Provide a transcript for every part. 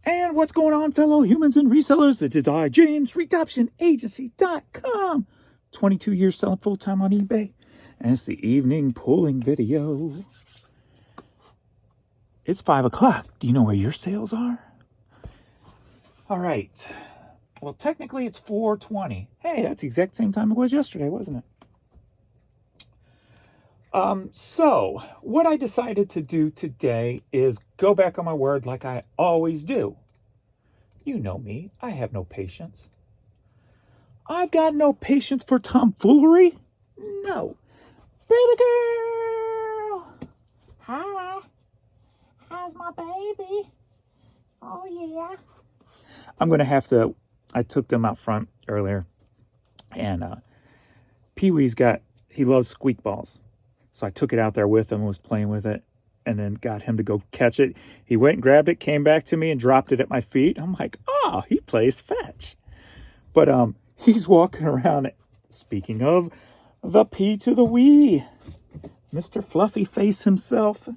And what's going on, fellow humans and resellers? It is I, James, RedoptionAgency.com. 22 years selling full-time on eBay. And it's the evening pulling video. It's 5 o'clock. Do you know where your sales are? All right. Well, technically it's 4:20. Hey, that's the exact same time it was yesterday, wasn't it? So what I decided to do today is go back on my word like I always do. You know me, I have no patience. I've got no patience for tomfoolery. No. Baby girl! Hi. How's my baby? Oh, yeah. I'm going to have to... I took them out front earlier. And Pee-wee's he loves squeak balls. So I took it out there with him and was playing with it. And then got him to go catch it. He went and grabbed it, came back to me and dropped it at my feet. I'm like, oh, he plays fetch. But he's walking around, speaking of the P to the Wee, Mr. Fluffy Face himself.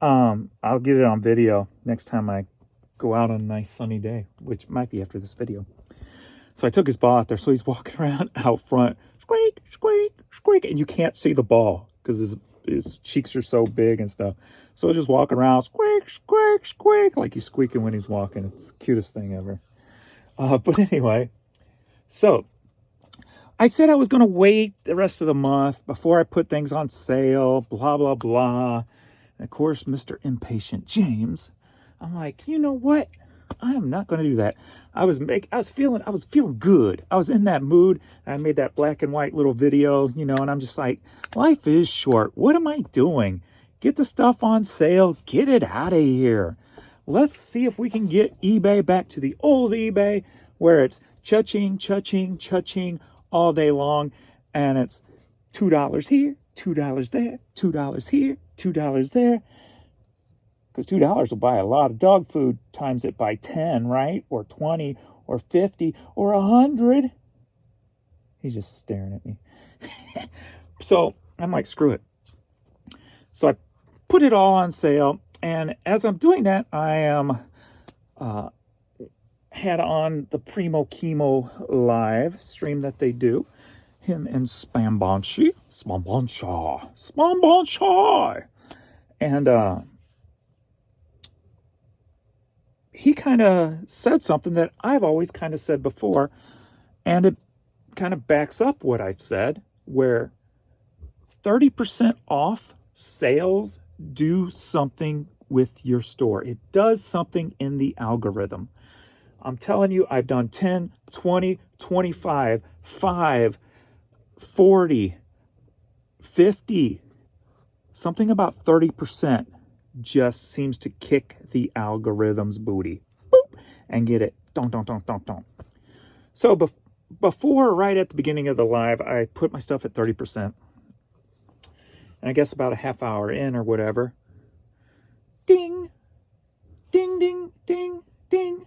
I'll get it on video next time I go out on a nice sunny day, which might be after this video. So I took his ball out there. So he's walking around out front, squeak, squeak, squeak. And you can't see the ball because his cheeks are so big and stuff. So just walking around, squeak, squeak, squeak, like he's squeaking when he's walking. It's the cutest thing ever. But anyway, so I said I was going to wait the rest of the month before I put things on sale, blah, blah, blah. And of course, Mr. Impatient James, I'm like, you know what? I am not going to do that. I was feeling good. I was in that mood. I made that black and white little video, and I'm just like, life is short. What am I doing? Get the stuff on sale. Get it out of here. Let's see if we can get eBay back to the old eBay where it's cha-ching, cha-ching, cha-ching all day long. And it's $2 here, $2 there, $2 here, $2 there. Because $2 will buy a lot of dog food, times it by 10, right? Or 20, or 50, or 100. He's just staring at me. So I'm like, screw it. So I put it all on sale. And as I'm doing that, I am had on the Primo Chemo live stream that they do. Him and Spambanchi. And he kind of said something that I've always kind of said before, and it kind of backs up what I've said, where 30% off sales do something with your store. It does something in the algorithm. I'm telling you, I've done 10, 20, 25, 5, 40, 50, something about 30%. Just seems to kick the algorithm's booty. Boop, and get it. Don't. So before, right at the beginning of the live, I put my stuff at 30%. And I guess about a half hour in or whatever. Ding. Ding, ding, ding, ding,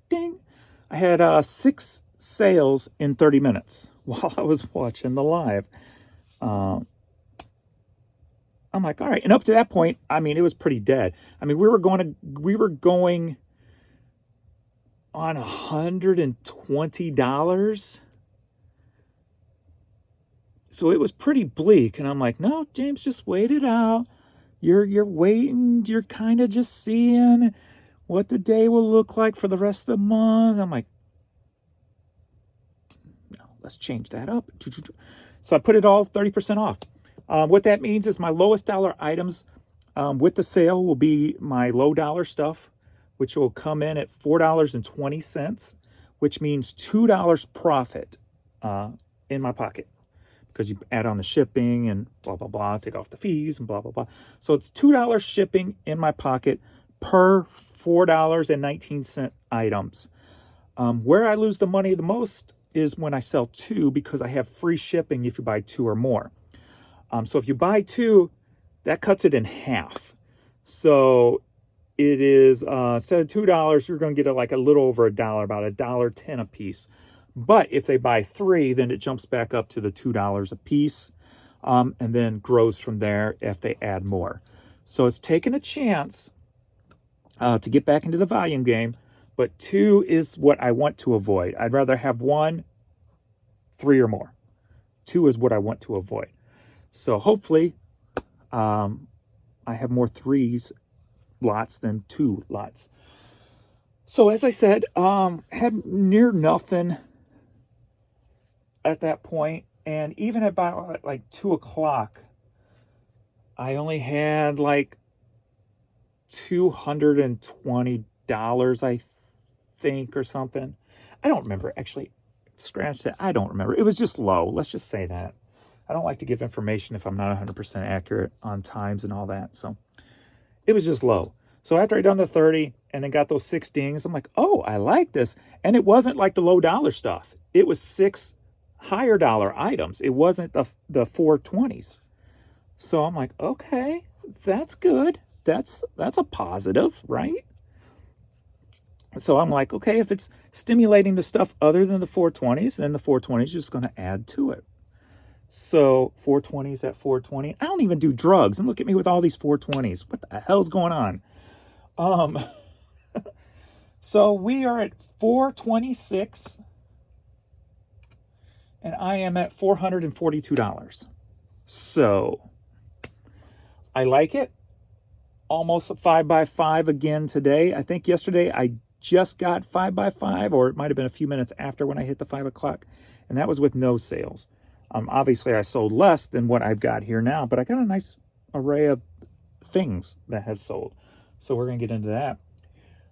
ding. I had 6 sales in 30 minutes while I was watching the live. I'm like, all right. And up to that point, I mean, it was pretty dead. I mean, we were going on $120. So it was pretty bleak. And I'm like, no, James, just wait it out. You're waiting. You're kind of just seeing what the day will look like for the rest of the month. I'm like, no, let's change that up. So I put it all 30% off. What that means is my lowest dollar items with the sale will be my low dollar stuff, which will come in at $4.20, which means $2 profit in my pocket, because you add on the shipping and blah, blah, blah, take off the fees and blah, blah, blah. So it's $2 shipping in my pocket per $4.19 items. Where I lose the money the most is when I sell 2, because I have free shipping if you buy 2 or more. So if you buy 2, that cuts it in half. So it is, instead of $2, you're going to get it like a little over $1, about $1.10 a piece. But if they buy 3, then it jumps back up to the $2 a piece, and then grows from there if they add more. So it's taking a chance to get back into the volume game. but 2 is what I want to avoid. I'd rather have 1, 3 or more. 2 is what I want to avoid. So hopefully I have more 3s lots than 2 lots. So as I said, had near nothing at that point, and even about like 2 o'clock, I only had like $220, I think, or something. I don't remember. Actually, scratch that. I don't remember. It was just low. Let's just say that. I don't like to give information if I'm not 100% accurate on times and all that. So it was just low. So after I done the 30 and then got those 6 dings, I'm like, oh, I like this. And it wasn't like the low dollar stuff. It was 6 higher dollar items. It wasn't the 420s. So I'm like, okay, that's good. That's a positive, right? So I'm like, okay, if it's stimulating the stuff other than the 420s, then the 420s is just going to add to it. So 420s at 420. I don't even do drugs. And look at me with all these 420s. What the hell's going on? So we are at 426. And I am at $442. So I like it. Almost 5x5 again today. I think yesterday I just got 5x5, or it might have been a few minutes after when I hit the 5 o'clock. And that was with no sales. Obviously, I sold less than what I've got here now, but I got a nice array of things that have sold. So we're going to get into that.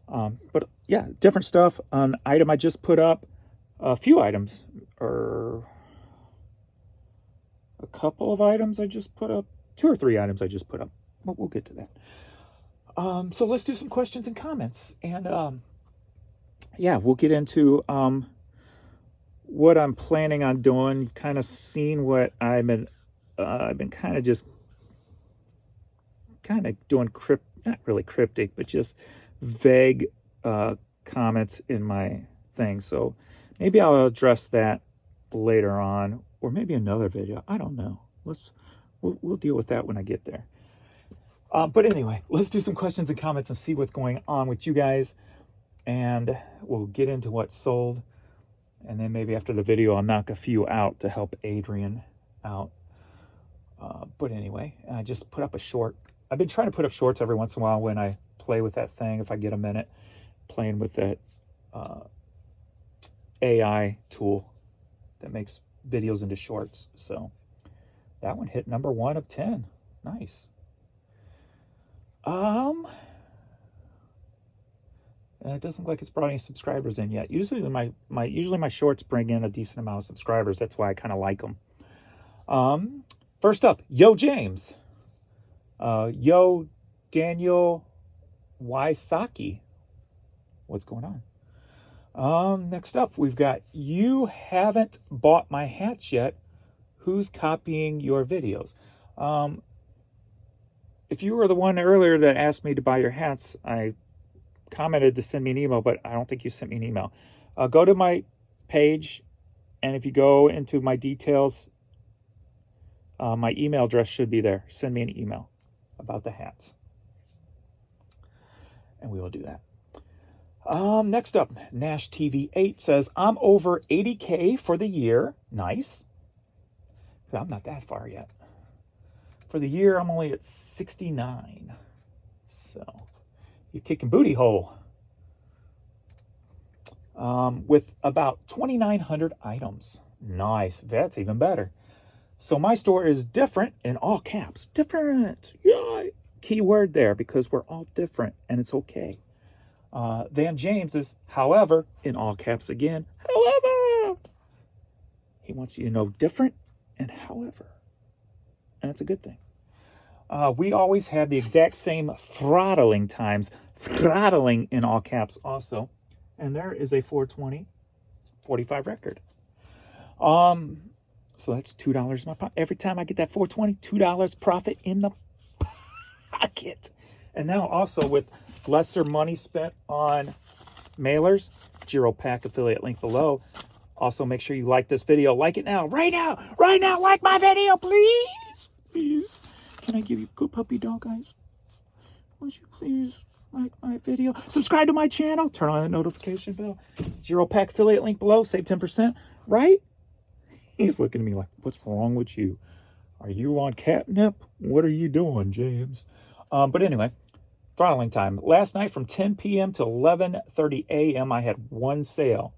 But yeah, different stuff. An item I just put up, a few items, or a couple of items I just put up, 2 or 3 items I just put up. We'll get to that. So let's do some questions and comments. And yeah, we'll get into what I'm planning on doing, kind of seeing what I've been kind of just doing not really cryptic, but just vague comments in my thing. So maybe I'll address that later on, or maybe another video. I don't know. We'll deal with that when I get there. But anyway, let's do some questions and comments and see what's going on with you guys. And we'll get into what sold. And then maybe after the video, I'll knock a few out to help Adrian out. But anyway, I just put up a short. I've been trying to put up shorts every once in a while when I play with that thing, if I get a minute, playing with that AI tool that makes videos into shorts. So that one hit number 1 of 10. Nice. It doesn't look like it's brought any subscribers in yet. Usually my shorts bring in a decent amount of subscribers. That's why I kind of like them. First up, Yo James. Yo Daniel Wysaki. What's going on? Next up, we've got You Haven't Bought My Hats Yet. Who's copying your videos? If you were the one earlier that asked me to buy your hats, I commented to send me an email, but I don't think you sent me an email. Go to my page, and if you go into my details, my email address should be there. Send me an email about the hats, and we will do that. Next up, Nash TV 8 says, I'm over 80K for the year. Nice. I'm not that far yet. For the year, I'm only at 69. So, you're kicking booty hole. With about 2,900 items. Nice. That's even better. So, my store is different in all caps. Different. Yeah. Keyword there, because we're all different, and it's okay. Van James is, however, in all caps again. However. He wants you to know different and however. And it's a good thing. We always have the exact same throttling times. Throttling in all caps also. And there is a 420 45 record. So that's $2 in my pocket. Every time I get that 420, $2 profit in the pocket. And now also with lesser money spent on mailers, Giro Pack affiliate link below. Also, make sure you like this video. Like it now. Right now, like my video, please. Please. Can I give you good puppy dog eyes? Would you please? like my video, subscribe to my channel, turn on the notification bell. Yearbook affiliate link below, save 10%, right? He's looking at me like, what's wrong with you? Are you on catnip? What are you doing, James? But anyway, throttling time. Last night from 10 p.m. to 11:30 a.m. I had one sale.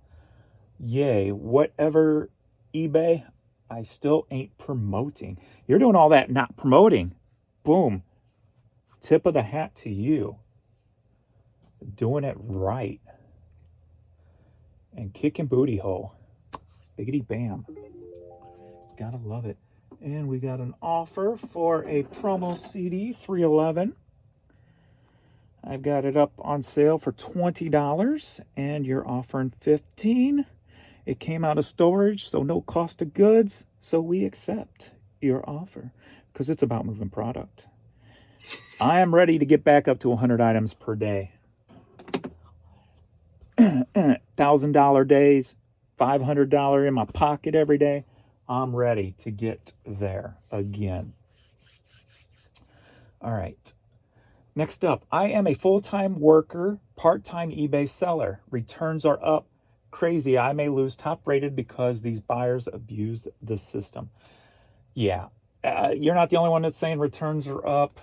Yay, whatever eBay, I still ain't promoting. You're doing all that, not promoting. Boom. Tip of the hat to you. Doing it right. And kicking booty hole. Biggity bam. Gotta love it. And we got an offer for a promo CD, 311. I've got it up on sale for $20, and you're offering $15. It came out of storage, so no cost of goods. So we accept your offer because it's about moving product. I am ready to get back up to 100 items per day. $1,000 days, $500 in my pocket every day. I'm ready to get there again. All right. Next up, I am a full-time worker, part-time eBay seller. Returns are up. Crazy. I may lose top rated because these buyers abuse the system. Yeah. You're not the only one that's saying returns are up.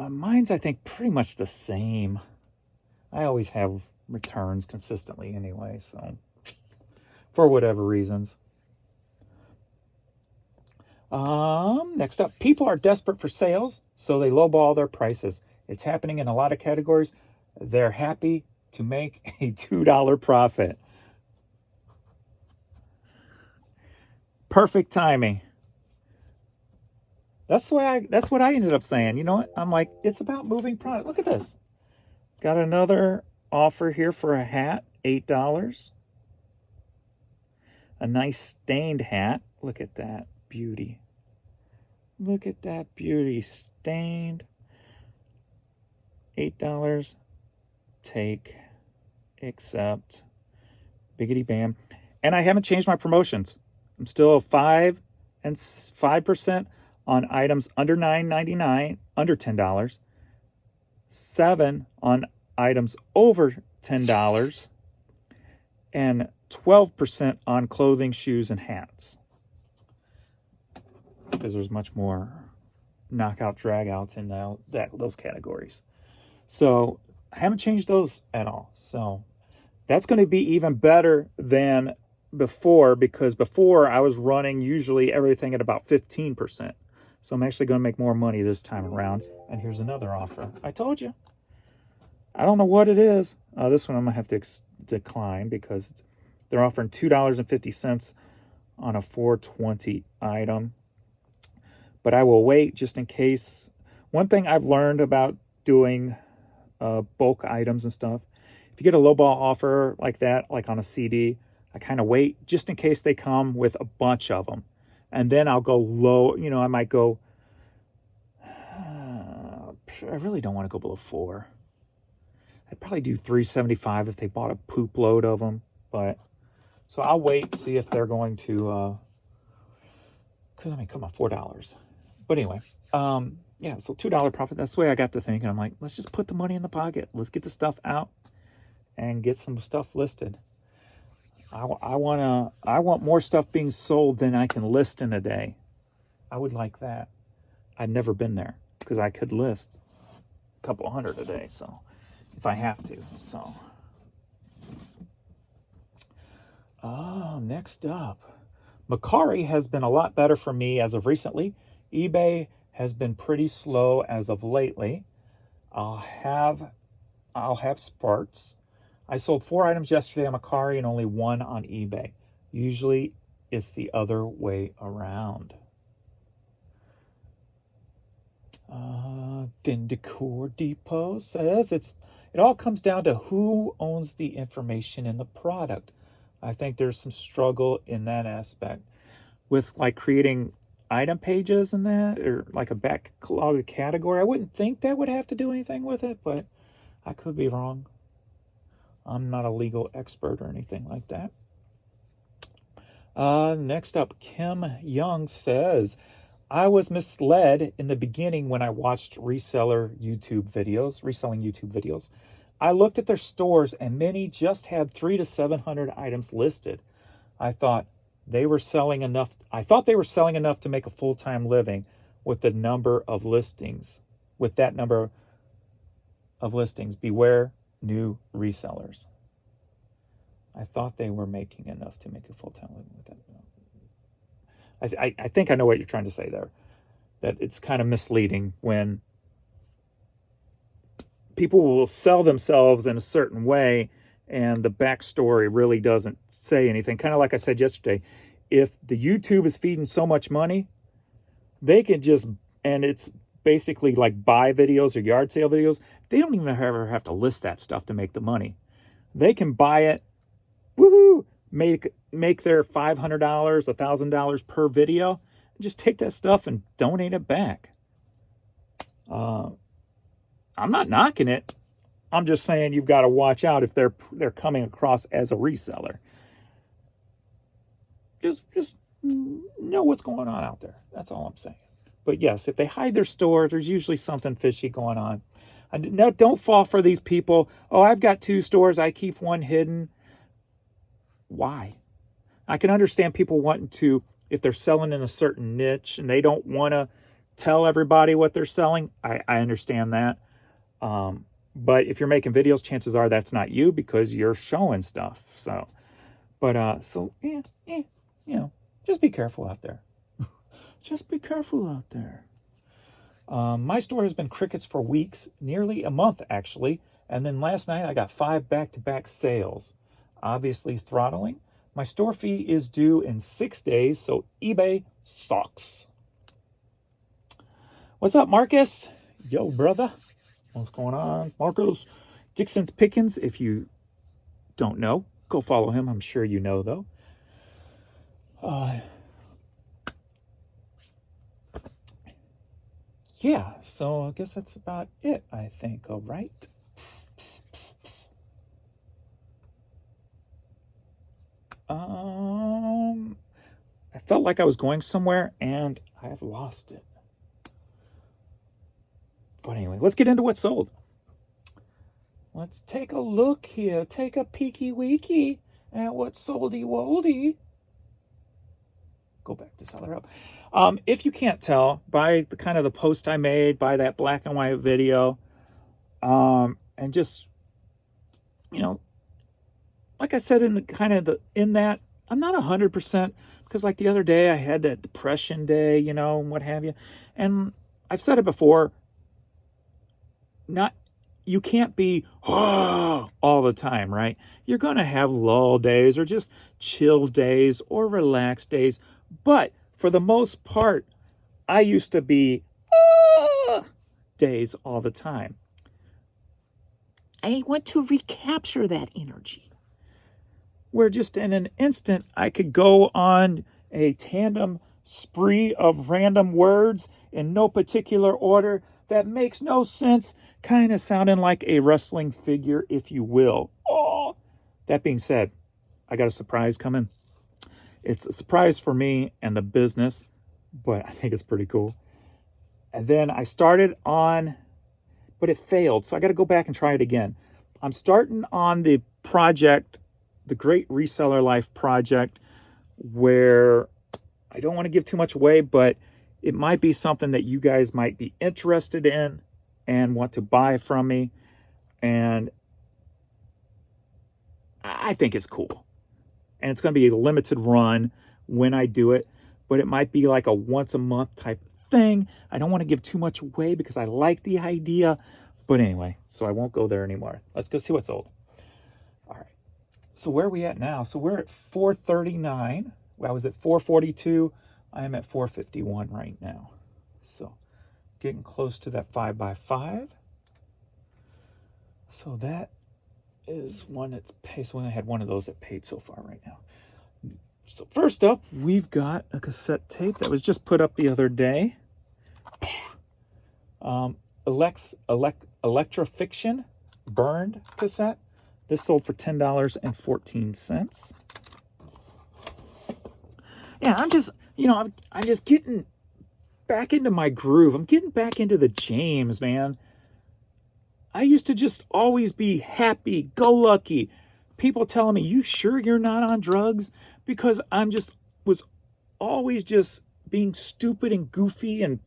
Mine's, I think, pretty much the same. I always have returns consistently anyway, so for whatever reasons. Next up, people are desperate for sales, so they lowball their prices. It's happening in a lot of categories. They're happy to make a $2 profit. Perfect timing. That's what I ended up saying. You know what? I'm like, it's about moving product. Look at this. Got another offer here for a hat, $8. A nice stained hat. Look at that beauty. Look at that beauty. Stained. $8. Take. Accept. Biggity bam. And I haven't changed my promotions. I'm still 5% on items under $9.99, under $10. 7 on items over $10, and 12% on clothing, shoes, and hats. Because there's much more knockout dragouts in those categories. So I haven't changed those at all. So that's going to be even better than before, because before I was running usually everything at about 15%. So I'm actually going to make more money this time around. And here's another offer. I told you. I don't know what it is. This one I'm going to have to decline because they're offering $2.50 on a 420 item. But I will wait just in case. One thing I've learned about doing bulk items and stuff, if you get a lowball offer like that, like on a CD, I kind of wait just in case they come with a bunch of them. And then I'll go low. You know, I might go, I really don't want to go below 4. I'd probably do $3.75 if they bought a poop load of them. But so I'll wait, see if they're going to, because I mean, come on, $4. But anyway, yeah, so $2 profit. That's the way I got to thinking. I'm like, let's just put the money in the pocket. Let's get the stuff out and get some stuff listed. I want more stuff being sold than I can list in a day. I would like that. I've never been there because I could list a couple hundred a day. So if I have to, so. Next up, Mercari has been a lot better for me as of recently. eBay has been pretty slow as of lately. I'll have sparks. I sold 4 items yesterday on Mercari and only 1 on eBay. Usually it's the other way around. Decor Depot says it all comes down to who owns the information in the product. I think there's some struggle in that aspect with like creating item pages and that, or like a backlog category. I wouldn't think that would have to do anything with it, but I could be wrong. I'm not a legal expert or anything like that. Next up, Kim Young says, I was misled in the beginning when I watched reselling YouTube videos. I looked at their stores and many just had 300 to 700 items listed. I thought they were selling enough. I thought they were selling enough to make a full-time living with the number of listings. With that number of listings, beware new resellers. I thought they were making enough to make a full-time living with that. I think I know what you're trying to say there. That it's kind of misleading when people will sell themselves in a certain way and the backstory really doesn't say anything. Kind of like I said yesterday, if the YouTube is feeding so much money, they can just, and it's basically like buy videos or yard sale videos, they don't even ever have to list that stuff to make the money. They can buy it, woohoo, make their $500, $1,000 per video, and just take that stuff and donate it back. I'm not knocking it. I'm just saying you've got to watch out if they're coming across as a reseller. Just know what's going on out there. That's all I'm saying. But yes, if they hide their store, there's usually something fishy going on. Now, don't fall for these people. Oh, I've got 2 stores. I keep one hidden. Why? I can understand people wanting to, if they're selling in a certain niche and they don't want to tell everybody what they're selling. I understand that. But if you're making videos, chances are that's not you because you're showing stuff. So, but, just be careful out there. Just be careful out there. My store has been crickets for weeks, nearly a month actually. And then last night I got 5 back-to-back sales. Obviously throttling. My store fee is due in 6 days, so eBay sucks. What's up, Marcus? Yo, brother. What's going on? Marcos Dixon's Pickens. If you don't know, go follow him. I'm sure you know, though. Yeah, so I guess that's about it, I think. All right. I felt like I was going somewhere, and I've lost it. But anyway, let's get into what's sold. Let's take a look here. Take a peeky-weeky at what's soldy-woldy. Go back to Seller Hub. If you can't tell by the kind of the post I made, by that black and white video, and just, like I said in that, I'm not 100% because like the other day I had that depression day, and what have you. And I've said it before, you can't be all the time, right? You're going to have lull days or just chill days or relaxed days. But for the most part, I used to be days all the time. I want to recapture that energy. Where just in an instant, I could go on a tandem spree of random words in no particular order that makes no sense, kind of sounding like a wrestling figure, if you will. Oh, that being said, I got a surprise coming. It's a surprise for me and the business, but I think it's pretty cool. And then I started on, but it failed, so I got to go back and try it again. I'm starting on the project, the Great Reseller Life project, where I don't want to give too much away, but it might be something that you guys might be interested in and want to buy from me. And I think it's cool. And it's going to be a limited run when I do it, but it might be like a once a month type of thing. I don't want to give too much away because I like the idea. But anyway, so I won't go there anymore. Let's go see what's sold. All right. So where are we at now? So we're at 439. I was at 442. I am at 451 right now. So getting close to that 5x5. So that is one that's paid. So I had one of those that paid so far right now. So first up, we've got a cassette tape that was just put up the other day. Electro Fiction burned cassette. This sold for $10.14. Yeah, I'm just getting back into my groove. I'm getting back into the James, man. I used to just always be happy, go lucky. People telling me, you sure you're not on drugs? Because was always just being stupid and goofy and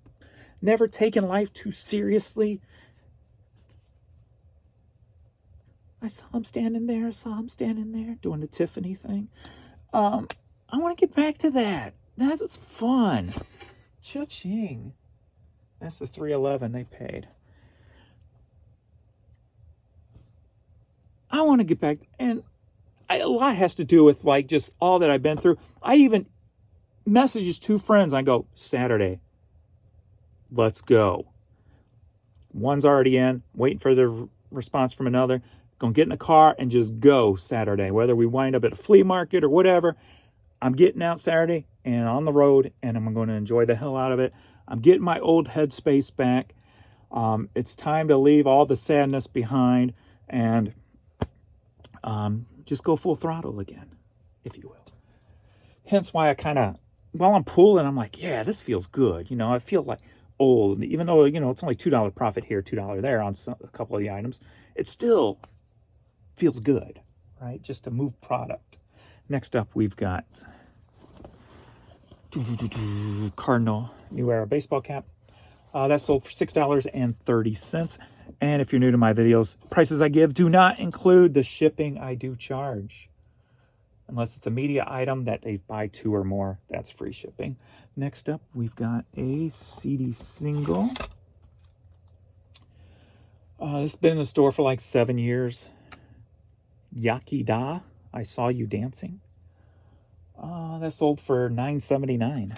never taking life too seriously. I saw him standing there, doing the Tiffany thing. I want to get back to that. That's fun. Cha-ching. That's the $3.11 they paid. I want to get back, and a lot has to do with like just all that I've been through. I even messages 2 friends. I go, Saturday, let's go. One's already in, waiting for the response from another. Gonna get in the car and just go Saturday, whether we wind up at a flea market or whatever. I'm getting out Saturday and on the road, and I'm going to enjoy the hell out of it. I'm getting my old headspace back. It's time to leave all the sadness behind and just go full throttle again, if you will. Hence why I kind of, while I'm pulling, I'm like, yeah, this feels good. You know, I feel like old, even though, you know, it's only $2 profit here, $2 there on a couple of the items. It still feels good, right? Just to move product. Next up, we've got Cardinal New Era baseball cap. That sold for $6.30. And if you're new to my videos, prices I give do not include the shipping I do charge. Unless it's a media item that they buy 2 or more, that's free shipping. Next up, we've got a CD single. This has been in the store for like 7 years. Yakida, I Saw You Dancing. That sold for $9.79.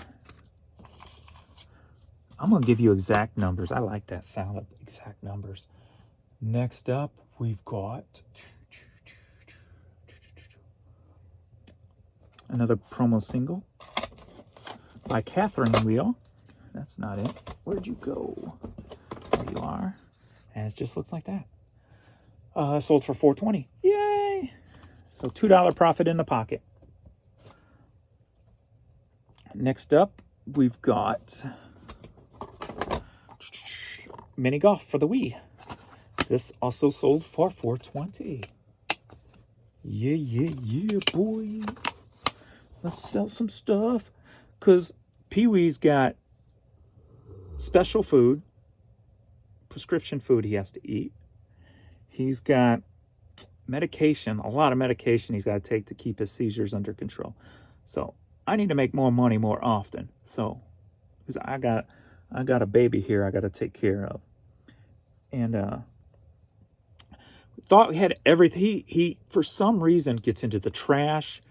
I'm going to give you exact numbers. I like that sound of exact numbers. Next up, we've got another promo single by Catherine Wheel. That's not it. Where'd you go? There you are. And it just looks like that. Sold for $4.20. Yay! So $2 profit in the pocket. Next up, we've got Mini Golf for the Wii. This also sold for $4.20. Yeah, boy. Let's sell some stuff. Because Pee-wee's got special food, prescription food he has to eat. He's got medication, a lot of medication he's got to take to keep his seizures under control. So I need to make more money more often. So, because I got a baby here I got to take care of. And thought we had everything. He for some reason gets into the trash.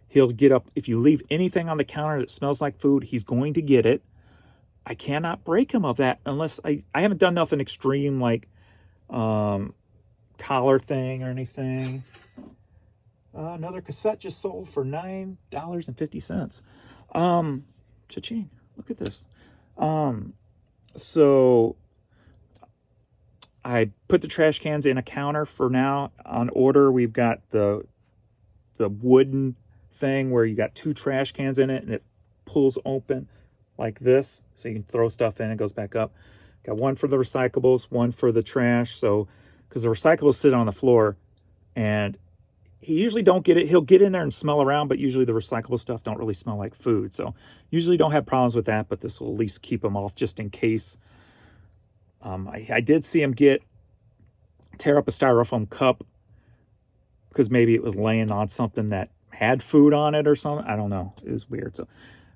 He'll get up. If you leave anything on the counter that smells like food, he's going to get it. I cannot break him of that unless I haven't done nothing extreme like collar thing or anything. Another cassette just sold for $9.50. Cha-ching. Look at this. So I put the trash cans in a counter for now. On order, we've got the wooden thing where you got 2 trash cans in it and it pulls open like this. So you can throw stuff in and it goes back up. Got one for the recyclables, one for the trash. So, because the recyclables sit on the floor and he usually don't get it. He'll get in there and smell around, but usually the recyclable stuff don't really smell like food. So usually don't have problems with that, but this will at least keep him off just in case. I did see him tear up a styrofoam cup because maybe it was laying on something that had food on it or something. I don't know. It was weird. So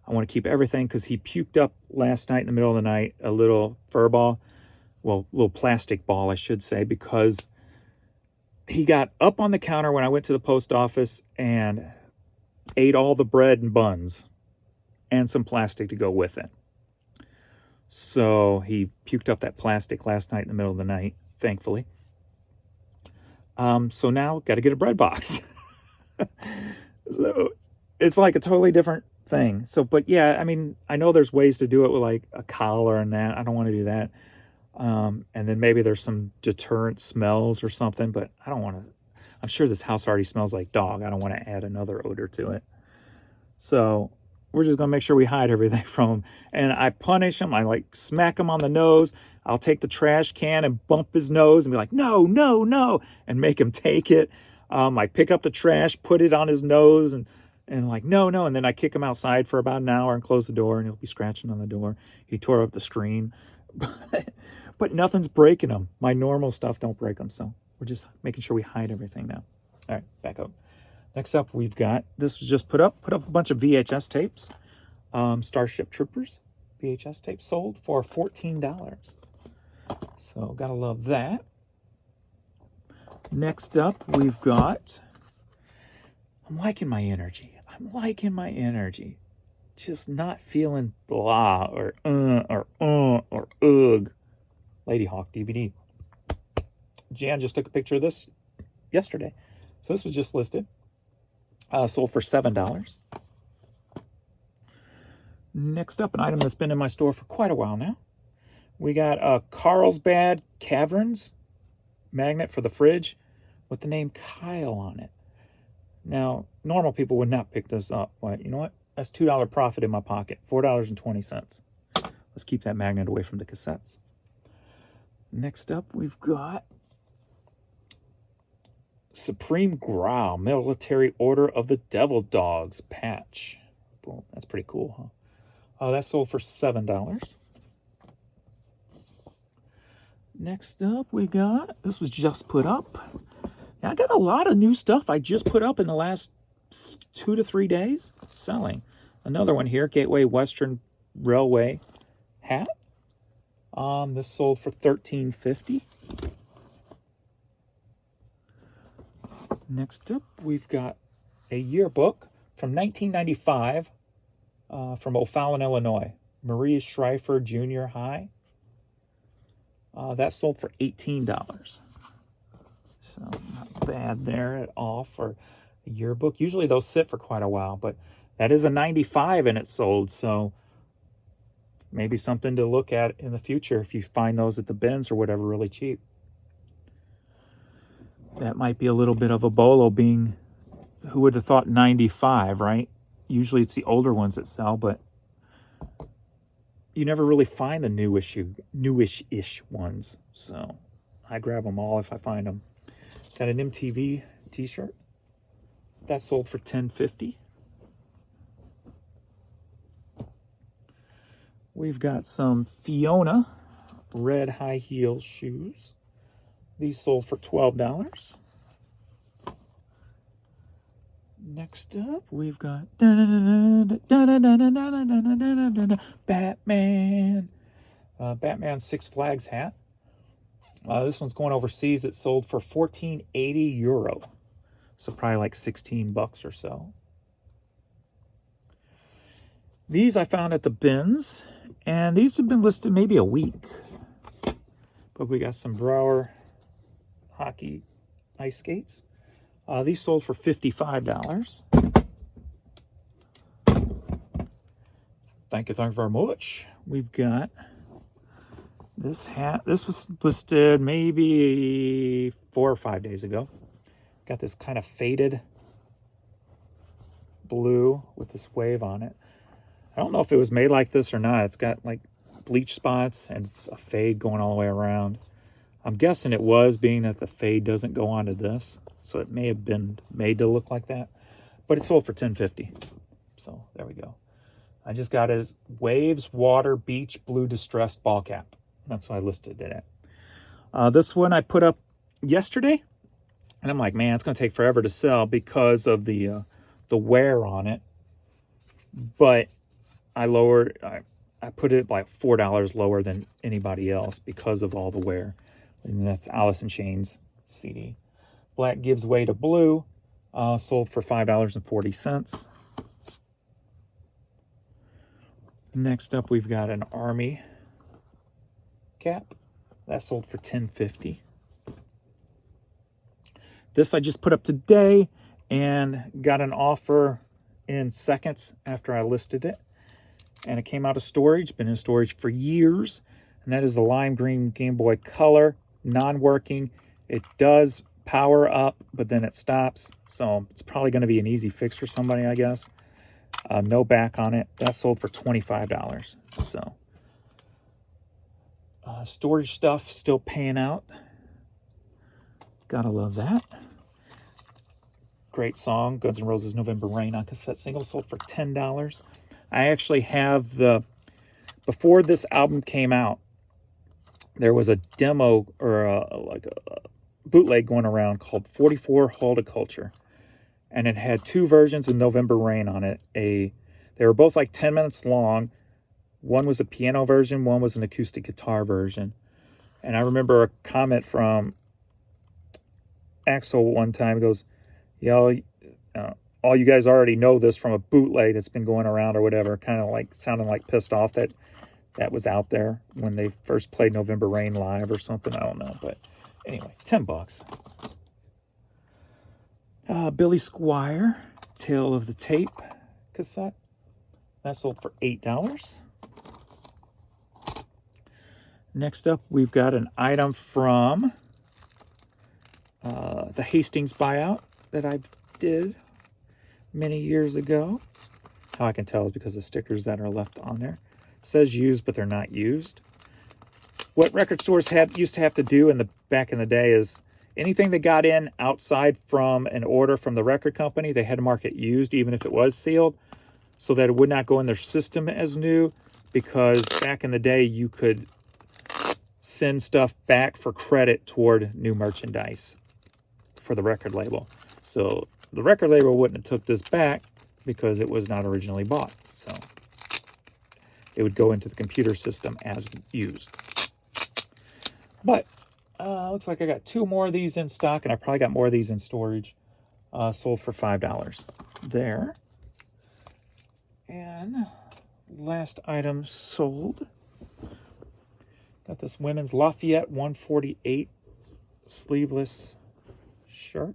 I want to keep everything because he puked up last night in the middle of the night, a little fur ball. Well, little plastic ball, I should say, because he got up on the counter when I went to the post office and ate all the bread and buns and some plastic to go with it. So he puked up that plastic last night in the middle of the night, thankfully. So now got to get a bread box. So it's like a totally different thing. So, but yeah, I mean, I know there's ways to do it with like a collar and that. I don't want to do that. And then maybe there's some deterrent smells or something, but I don't want to. I'm sure this house already smells like dog. I don't want to add another odor to it. So we're just going to make sure we hide everything from him. And I punish him. I like smack him on the nose. I'll take the trash can and bump his nose and be like, no, no, no, and make him take it. I pick up the trash, put it on his nose, and like, no, no. And then I kick him outside for about an hour and close the door, and he'll be scratching on the door. He tore up the screen. But nothing's breaking him. My normal stuff don't break him. So we're just making sure we hide everything now. All right, back up. Next up, we've got, this was just put up a bunch of VHS tapes. Starship Troopers VHS tape sold for $14. So gotta love that. Next up, we've got, I'm liking my energy. Just not feeling blah or ugh. Lady Hawk DVD. Jan just took a picture of this yesterday. So this was just listed. Sold for $7. Next up, an item that's been in my store for quite a while now. We got a Carlsbad Caverns magnet for the fridge with the name Kyle on it. Now, normal people would not pick this up, but you know what? That's $2 profit in my pocket, $4.20. Let's keep that magnet away from the cassettes. Next up, we've got Supreme Growl Military Order of the Devil Dogs patch. Boom, that's pretty cool, huh? That sold for $7. Next up, we got, this was just put up. Now, I got a lot of new stuff I just put up in the last 2 to 3 days selling. Another one here, Gateway Western Railway hat. This sold for $13.50. Next up, we've got a yearbook from 1995 from O'Fallon, Illinois. Maria Schreifer Junior High. That sold for $18. So not bad there at all for a yearbook. Usually those sit for quite a while, but that is a 95 and it sold. So maybe something to look at in the future if you find those at the bins or whatever really cheap. That might be a little bit of a bolo being, who would have thought 95, right? Usually it's the older ones that sell, but you never really find the newish-ish ones. So I grab them all if I find them. Got an MTV t-shirt. That sold for $10.50. We've got some Fiona red high heel shoes. These sold for $12. Next up, we've got Batman. Batman Six Flags hat. This one's going overseas. It sold for €14.80. So probably like $16 or so. These I found at the bins, and these have been listed maybe a week. But we got some Brower hockey ice skates. These sold for $55. Thank you very much. We've got this hat. This was listed maybe 4 or 5 days ago. Got this kind of faded blue with this wave on it. I don't know if it was made like this or not. It's got like bleach spots and a fade going all the way around. I'm guessing it was, being that the fade doesn't go onto this. So it may have been made to look like that. But it sold for $10.50. So there we go. I just got his Waves Water Beach Blue Distressed ball cap. That's what I listed it at. This one I put up yesterday. And I'm like, man, it's going to take forever to sell because of the wear on it. But I put it like $4 lower than anybody else because of all the wear. And that's Alice in Chains CD. Black Gives Way to Blue. Sold for $5.40. Next up, we've got an Army cap. That sold for $10.50. This I just put up today and got an offer in seconds after I listed it. And it came out of storage. Been in storage for years. And that is the lime green Game Boy Color. Non-working. It does power up, but then it stops. So it's probably going to be an easy fix for somebody, I guess. No back on it. That sold for $25. So storage stuff still paying out. Gotta love that. Great song, Guns N' Roses' November Rain on cassette single, sold for $10. I actually have before this album came out, there was a demo or like a bootleg going around called 44 Horticulture. And it had two versions of November Rain on it. They were both like 10 minutes long. One was a piano version, one was an acoustic guitar version. And I remember a comment from Axel one time. He goes, all you guys already know this from a bootleg that's been going around or whatever, kind of like sounding like pissed off that was out there when they first played November Rain live or something. I don't know. But anyway, $10. Billy Squier, Tale of the Tape cassette. That sold for $8. Next up, we've got an item from the Hastings buyout that I did many years ago. How I can tell is because of stickers that are left on there. It says used, but they're not used. What record stores used to have to do back in the day is anything that got in outside from an order from the record company, they had to mark it used, even if it was sealed, so that it would not go in their system as new, because back in the day, you could send stuff back for credit toward new merchandise for the record label. So the record label wouldn't have took this back because it was not originally bought. So it would go into the computer system as used. But looks like I got two more of these in stock, and I probably got more of these in storage. Sold for $5 there. And last item sold. Got this women's Lafayette 148 sleeveless shirt.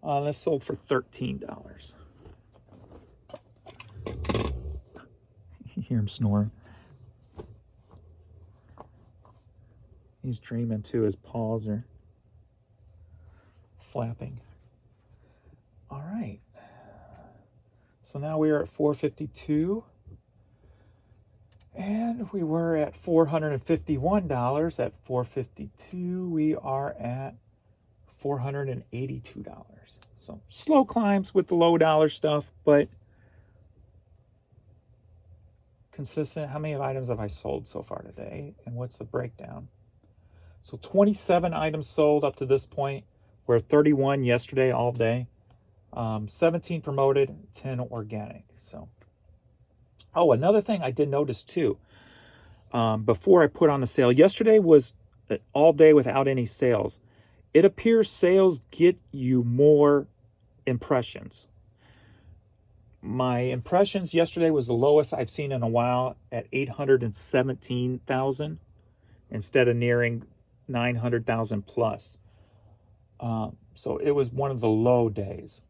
This sold for $13. You hear him snoring. He's dreaming too. His paws are flapping. All right. So now we are at $452. And we were at $451. At $452, we are at $482. So slow climbs with the low dollar stuff, but consistent. How many items have I sold so far today? And what's the breakdown? So 27 items sold up to this point. We're at 31 yesterday all day. 17 promoted, 10 organic. So, oh, another thing I did notice too, before I put on the sale, yesterday was all day without any sales. It appears sales get you more impressions. My impressions yesterday was the lowest I've seen in a while at 817,000 instead of nearing 900,000 plus. So it was one of the low days.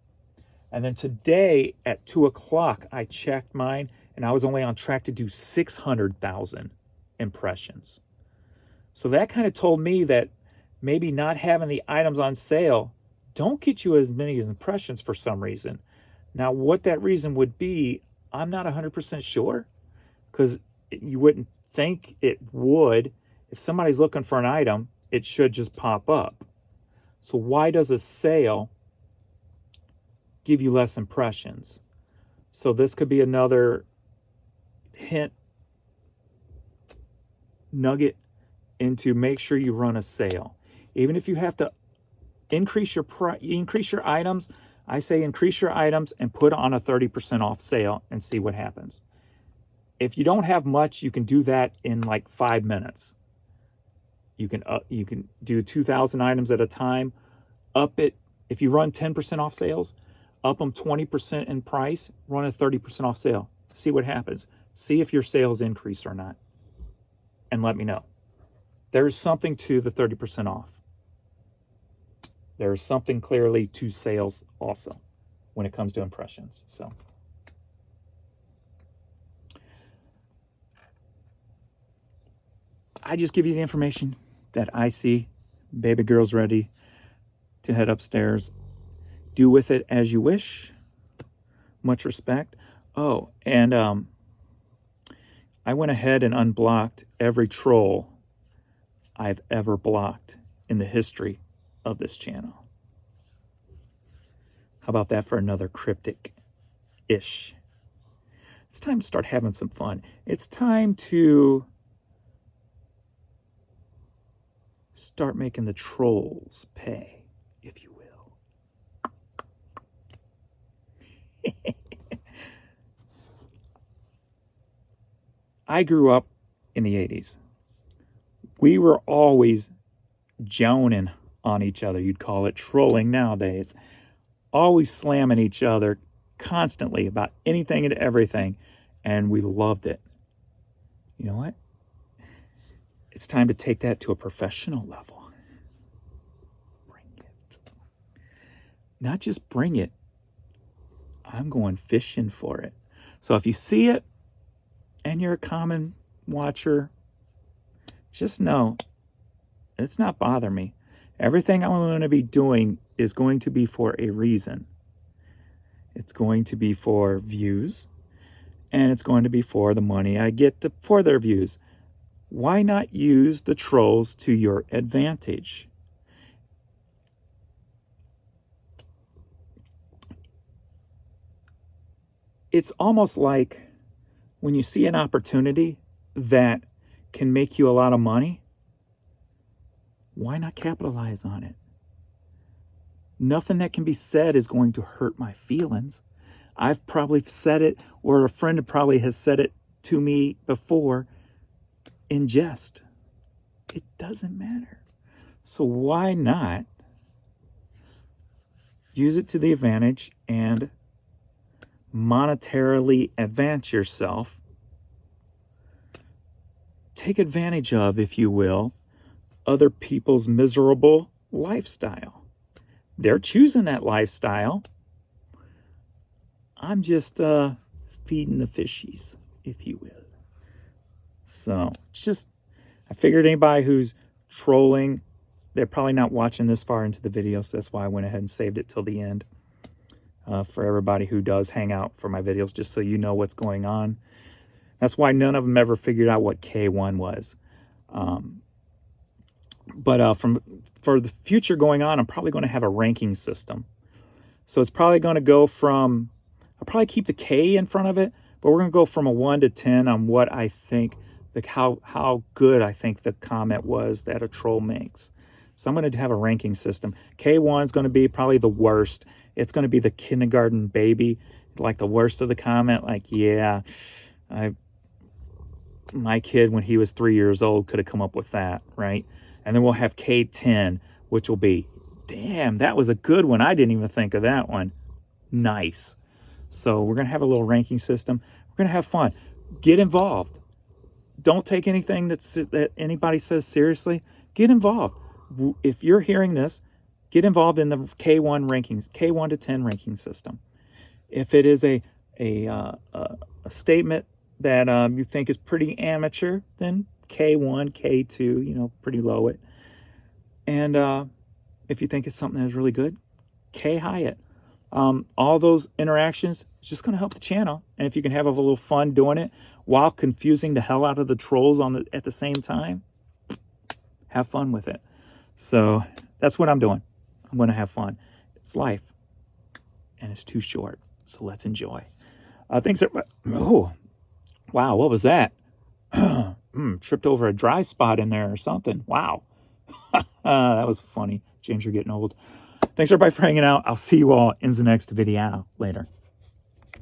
And then today at 2 o'clock, I checked mine and I was only on track to do 600,000 impressions. So that kind of told me that maybe not having the items on sale don't get you as many impressions for some reason. Now, what that reason would be, I'm not 100% sure, because you wouldn't think it would. If somebody's looking for an item, it should just pop up. So why does a sale give you less impressions? So this could be another hint, nugget into make sure you run a sale. Even if you have to increase your items, I say increase your items and put on a 30% off sale and see what happens. If you don't have much, you can do that in like 5 minutes. You can do 2,000 items at a time. Up it, if you run 10% off sales, up them 20% in price, run a 30% off sale. See what happens. See if your sales increase or not. And let me know. There's something to the 30% off. There's something clearly to sales also when it comes to impressions. So I just give you the information that I see. Baby girl's ready to head upstairs. Do with it as you wish. Much respect. Oh, and I went ahead and unblocked every troll I've ever blocked in the history of this channel. How about that for another cryptic-ish? It's time to start having some fun. It's time to start making the trolls pay, if you will. I grew up in the 80s. We were always joning on each other. You'd call it trolling nowadays. Always slamming each other constantly about anything and everything. And we loved it. You know what? It's time to take that to a professional level. Bring it. Not just bring it. I'm going fishing for it. So if you see it and you're a common watcher, just know it's not bothering me. Everything I'm going to be doing is going to be for a reason. It's going to be for views, and it's going to be for the money I get for their views. Why not use the trolls to your advantage? It's almost like when you see an opportunity that can make you a lot of money, why not capitalize on it? Nothing that can be said is going to hurt my feelings. I've probably said it, or a friend probably has said it to me before in jest. It doesn't matter. So why not use it to the advantage and monetarily advance yourself? Take advantage of, if you will, other people's miserable lifestyle. They're choosing that lifestyle. I'm just feeding the fishies, if you will. So, I figured anybody who's trolling, they're probably not watching this far into the video, so that's why I went ahead and saved it till the end. For everybody who does hang out for my videos, just so you know what's going on. That's why none of them ever figured out what K1 was. But for the future going on, I'm probably going to have a ranking system. So it's probably going to go from, I'll probably keep the K in front of it, but we're going to go from a 1 to 10 on what I think, like how good I think the comment was that a troll makes. So I'm going to have a ranking system. K1 is going to be probably the worst. It's going to be the kindergarten baby, like the worst of the comment. Like, yeah, my kid when he was 3 years old could have come up with that, right? And then we'll have K10, which will be, damn, that was a good one. I didn't even think of that one. Nice. So we're going to have a little ranking system. We're going to have fun. Get involved. Don't take anything that anybody says seriously. Get involved. If you're hearing this, get involved in the K1 rankings, K1 to 10 ranking system. If it is a statement that you think is pretty amateur, then K1, K2, pretty low it. And if you think it's something that's really good, K high it. All those interactions is just going to help the channel. And if you can have a little fun doing it while confusing the hell out of the trolls at the same time, have fun with it. So that's what I'm doing. I'm going to have fun. It's life, and it's too short. So let's enjoy. Oh, wow, what was that? Tripped over a dry spot in there or something. Wow. That was funny. James, you're getting old. Thanks everybody for hanging out. I'll see you all in the next video. Later.